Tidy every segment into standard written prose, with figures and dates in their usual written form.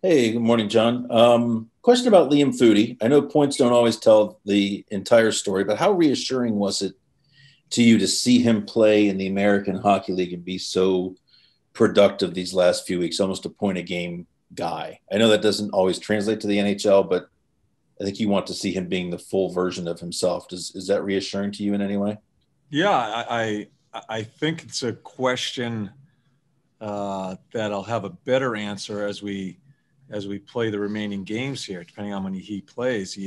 Hey, good morning, John. Question about Liam Foodie. I know points don't always tell the entire story, but how reassuring was it to you to see him play in the American Hockey League and be so productive these last few weeks, almost a point a game guy? I know that doesn't always translate to the NHL, but I think you want to see him being the full version of himself. Is that reassuring to you in any way? Yeah, I think it's a question that I'll have a better answer as we play the remaining games here, depending on how many he plays.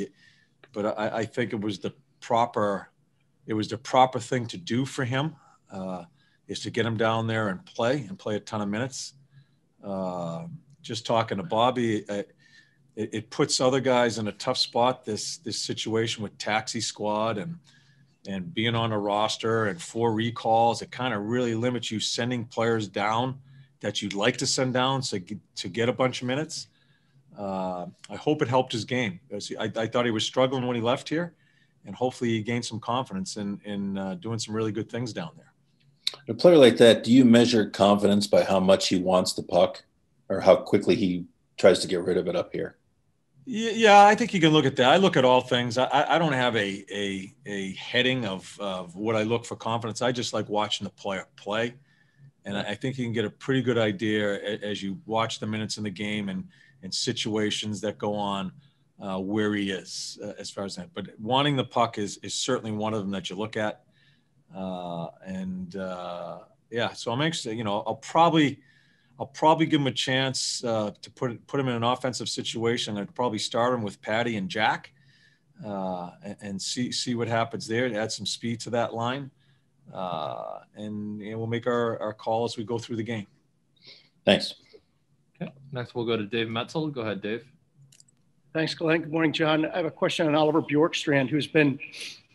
But I think it was the proper thing to do for him, is to get him down there and play a ton of minutes. Uh, just talking to Bobby, it puts other guys in a tough spot. This situation with taxi squad and being on a roster and four recalls, it kind of really limits you sending players down that you'd like to send down to get a bunch of minutes. I hope it helped his game. I thought he was struggling when he left here, and hopefully he gained some confidence in doing some really good things down there. A player like that, do you measure confidence by how much he wants the puck or how quickly he tries to get rid of it up here? Yeah, I think you can look at that. I look at all things. I don't have a heading of what I look for confidence. I just like watching the player play. And I think you can get a pretty good idea as you watch the minutes in the game and situations that go on where he is as far as that. But wanting the puck is certainly one of them that you look at. Yeah, so I'm anxious. I'll probably give him a chance to put him in an offensive situation. I'd probably start him with Patty and Jack and see what happens there. Add some speed to that line, and we'll make our call as we go through the game. Thanks. Okay. Next, we'll go to Dave Metzel. Go ahead, Dave. Thanks, Glenn. Good morning, John. I have a question on Oliver Bjorkstrand, who's been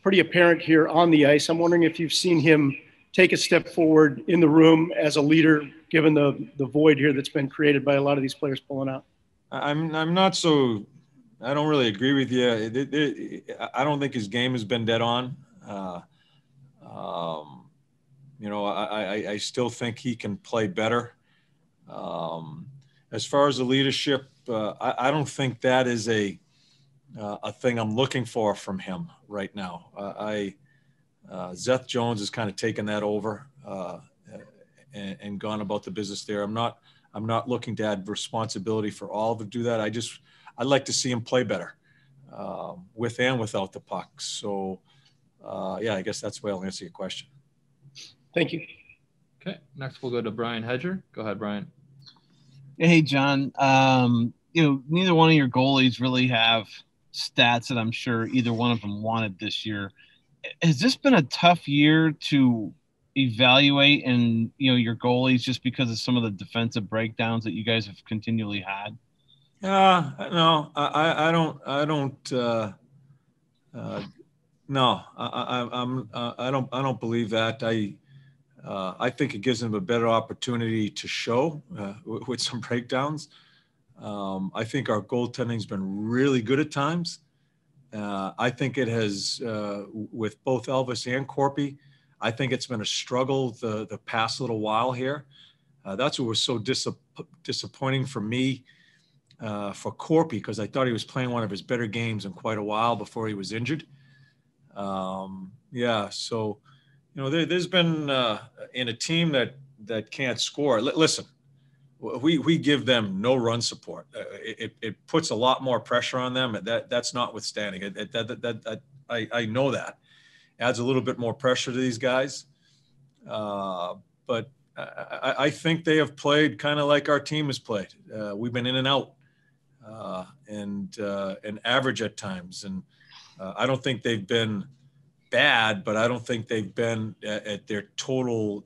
pretty apparent here on the ice. I'm wondering if you've seen him take a step forward in the room as a leader, given the void here that's been created by a lot of these players pulling out. I'm not so. I don't really agree with you. I don't think his game has been dead on. I still think he can play better. As far as the leadership, I don't think that is a thing I'm looking for from him right now. Seth Jones has kind of taken that over and gone about the business there. I'm not looking to add responsibility for all to do that. I'd like to see him play better with and without the puck. So, yeah, I guess that's the way I'll answer your question. Thank you. Okay. Next, we'll go to Brian Hedger. Go ahead, Brian. Hey, John. Neither one of your goalies really have stats that I'm sure either one of them wanted this year. Has this been a tough year to evaluate and your goalies just because of some of the defensive breakdowns that you guys have continually had? No, I don't. No, I don't believe that. I think it gives them a better opportunity to show with some breakdowns. I think our goaltending's been really good at times. I think it has, with both Elvis and Corpy, I think it's been a struggle the past little while here. That's what was so disappointing for me for Corpy, because I thought he was playing one of his better games in quite a while before he was injured. Yeah, so there's been in a team that can't score. Listen, we give them no run support. It puts a lot more pressure on them. That's notwithstanding. I know that adds a little bit more pressure to these guys. But I think they have played kind of like our team has played. We've been in and out and average at times. And I don't think they've been bad, but I don't think they've been at the total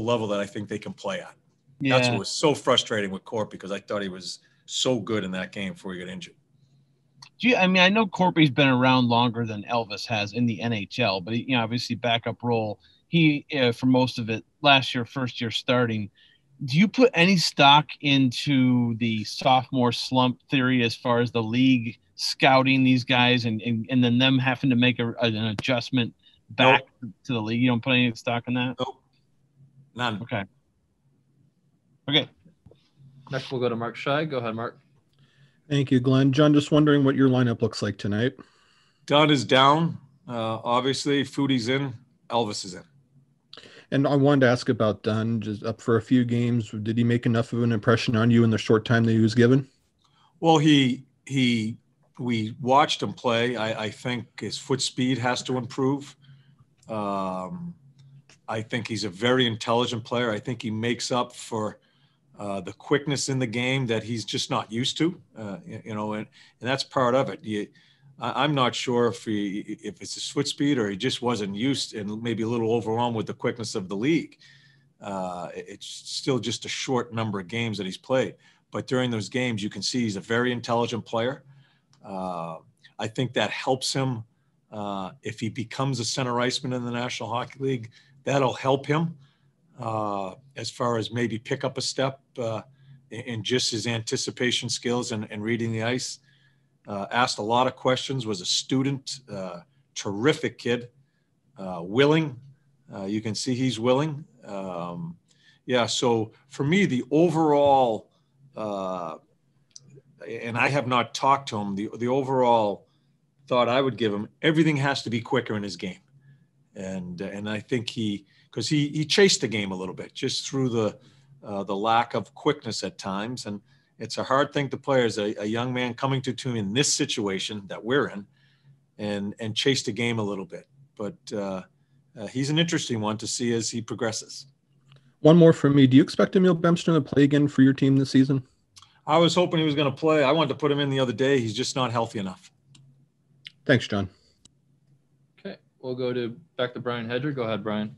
level that I think they can play at. Yeah. That's what was so frustrating with Corp, because I thought he was so good in that game before he got injured. I know Corpy's been around longer than Elvis has in the NHL, but obviously backup role. He for most of it last year, first year starting. Do you put any stock into the sophomore slump theory as far as the league scouting these guys and then them having to make an adjustment back to the league? You don't put any stock in that? Nope. None. Okay. Next, we'll go to Mark Scheid. Go ahead, Mark. Thank you, Glenn. John, just wondering what your lineup looks like tonight. Dunn is down. Obviously, Foodie's in. Elvis is in. And I wanted to ask about Dunn, just up for a few games. Did he make enough of an impression on you in the short time that he was given? Well, we watched him play. I think his foot speed has to improve. I think he's a very intelligent player. I think he makes up for the quickness in the game that he's just not used to, and that's part of it. I'm not sure if it's his foot speed or he just wasn't used and maybe a little overwhelmed with the quickness of the league. It's still just a short number of games that he's played. But during those games, you can see he's a very intelligent player. I think that helps him if he becomes a center iceman in the National Hockey League. That'll help him as far as maybe pick up a step in just his anticipation skills and reading the ice. Asked a lot of questions, was a student, terrific kid, willing. You can see he's willing. So for me, the overall, and I have not talked to him, the overall thought I would give him, everything has to be quicker in his game. And I think because he chased the game a little bit just through the lack of quickness at times. And it's a hard thing to play as a young man coming to team in this situation that we're in and chase the game a little bit. But he's an interesting one to see as he progresses. One more from me. Do you expect Emil Bemstrom to play again for your team this season? I was hoping he was going to play. I wanted to put him in the other day. He's just not healthy enough. Thanks, John. Okay, we'll go back to Brian Hedger. Go ahead, Brian.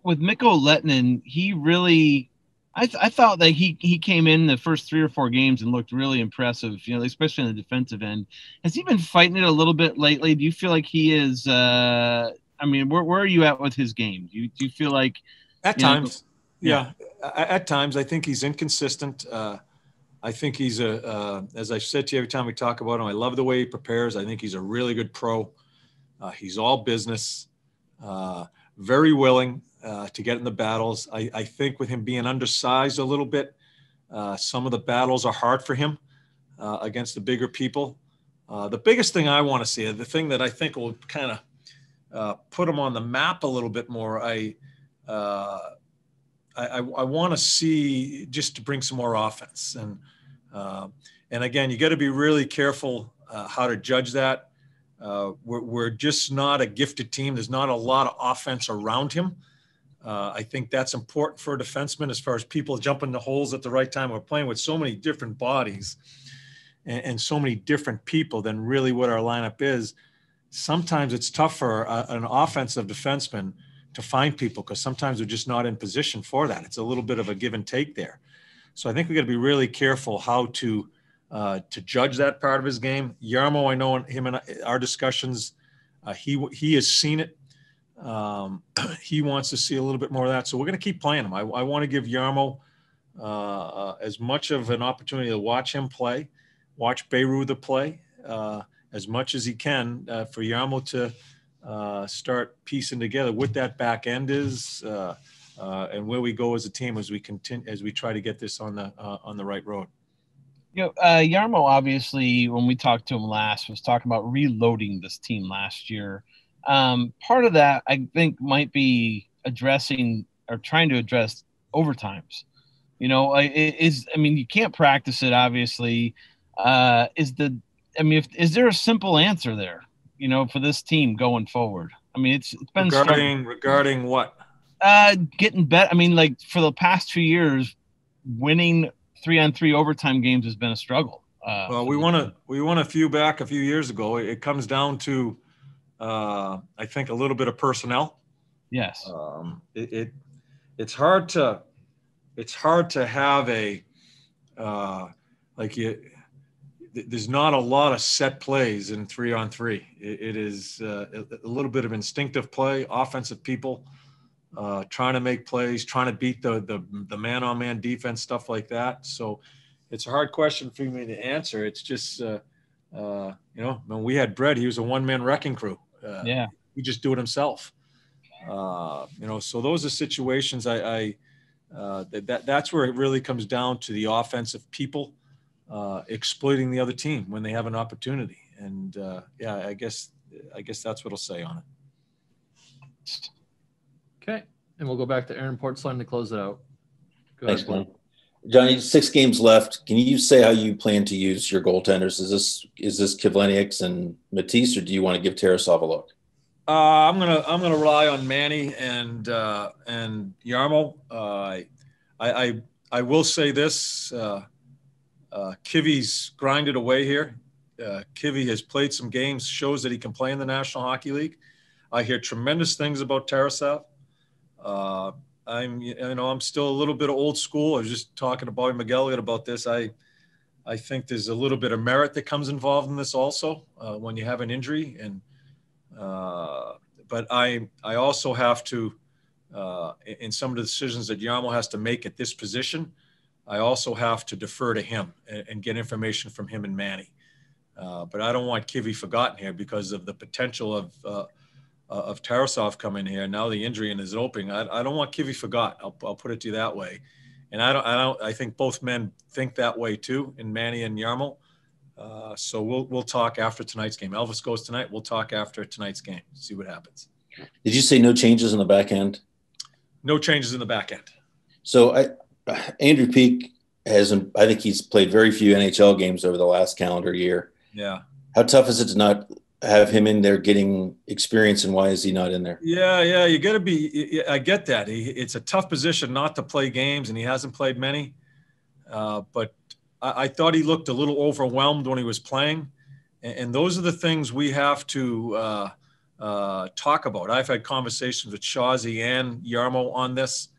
With Mikko Lehtinen, he really – I thought that he came in the first 3 or 4 games and looked really impressive, especially on the defensive end. Has he been fighting it a little bit lately? Do you feel like he is where are you at with his game? Do you feel like – At times, yeah. At times, I think he's inconsistent. I think he's as I've said to you every time we talk about him, I love the way he prepares. I think he's a really good pro. He's all business, very willing to get in the battles. I think with him being undersized a little bit, some of the battles are hard for him against the bigger people. The biggest thing I want to see, the thing that I think will kind of put him on the map a little bit more, I want to see just to bring some more offense. And again, you got to be really careful how to judge that. We're just not a gifted team. There's not a lot of offense around him. I think that's important for a defenseman as far as people jumping the holes at the right time. We're playing with so many different bodies and so many different people than really what our lineup is. Sometimes it's tough for an offensive defenseman to find people because sometimes they're just not in position for that. It's a little bit of a give and take there. So I think we got to be really careful how to judge that part of his game. Jarmo, I know in him and our discussions, he has seen it. He wants to see a little bit more of that. So we're going to keep playing him. I want to give Jarmo as much of an opportunity to watch him play, watch Bayreuther play as much as he can for Jarmo to start piecing together what that back end is and where we go as a team as we continue, as we try to get this on the right road. Jarmo, obviously, when we talked to him last, was talking about reloading this team last year. Part of that, I think, might be addressing or trying to address overtimes. You can't practice it, obviously. Is there a simple answer there, for this team going forward? It's been regarding what? Getting better. For the past 2 years, winning 3-on-3 overtime games has been a struggle. Well, we won a few back a few years ago. It comes down to, I think, a little bit of personnel. Yes. It's hard to have there's not a lot of set plays in 3-on-3. It is a little bit of instinctive play, offensive people trying to make plays, trying to beat the man-on-man defense, stuff like that. So it's a hard question for me to answer. It's just, when we had Brett, he was a one-man wrecking crew. He just do it himself. So those are situations I That's where it really comes down to the offensive people exploiting the other team when they have an opportunity. And I guess that's what I'll say on it. Okay. And we'll go back to Aaron Portzline to close it out. Go Thanks, ahead, Blake. Glenn. Johnny, 6 games left. Can you say how you plan to use your goaltenders? Is this Kivlenieks and Matisse, or do you want to give Tarasov a look? I'm gonna rely on Manny and Yarmo. I will say this: Kivi's grinded away here. Kivi has played some games, shows that he can play in the National Hockey League. I hear tremendous things about Tarasov. I'm still a little bit of old school. I was just talking to Bobby McGilligan about this. I think there's a little bit of merit that comes involved in this also when you have an injury. And but I also have to, in some of the decisions that Yarmo has to make at this position, I also have to defer to him and get information from him and Manny. But I don't want Kivi forgotten here because of the potential of Tarasov coming here. Now the injury in his opening, I don't want Kivi forgot. I'll put it to you that way. And I think both men think that way too, in Manny and Yarmo. So we'll talk after tonight's game. Elvis goes tonight. We'll talk after tonight's game. See what happens. Did you say no changes in the back end? No changes in the back end. So Andrew Peak I think he's played very few NHL games over the last calendar year. Yeah. How tough is it to not have him in there getting experience, and why is he not in there? Yeah. You got to be. I get that. It's a tough position not to play games, and he hasn't played many. But I thought he looked a little overwhelmed when he was playing, and those are the things we have to talk about. I've had conversations with Shazi and Yarmo on this.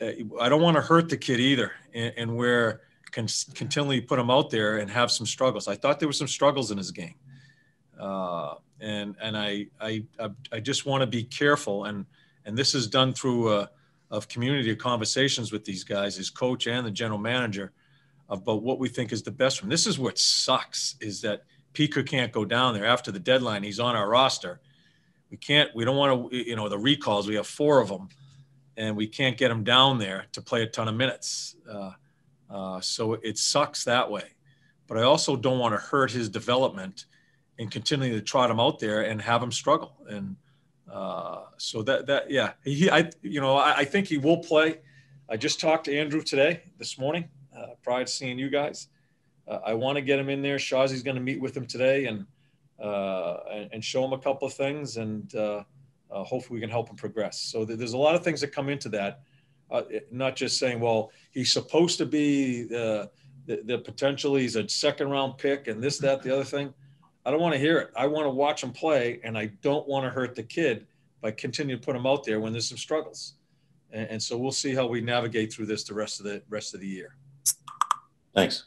I don't want to hurt the kid either, and where can continually put him out there and have some struggles. I thought there were some struggles in his game. And I just want to be careful, and this is done through of community conversations with these guys, his coach and the general manager, about what we think is the best for him. This is what sucks, is that Pico can't go down there after the deadline. He's on our roster. We don't want to, the recalls, we have 4 of them, and we can't get him down there to play a ton of minutes. So it sucks that way, but I also don't want to hurt his development and continuing to trot him out there and have him struggle. And so I think he will play. I just talked to Andrew this morning, prior to seeing you guys. I want to get him in there. Shazi's going to meet with him today and show him a couple of things, and hopefully we can help him progress. So there's a lot of things that come into that. Not just saying, well, he's supposed to be the potential, he's a 2nd round pick and this, that, the other thing. I don't want to hear it. I want to watch him play, and I don't want to hurt the kid by continuing to put him out there when there's some struggles. And so we'll see how we navigate through this the rest of the year. Thanks.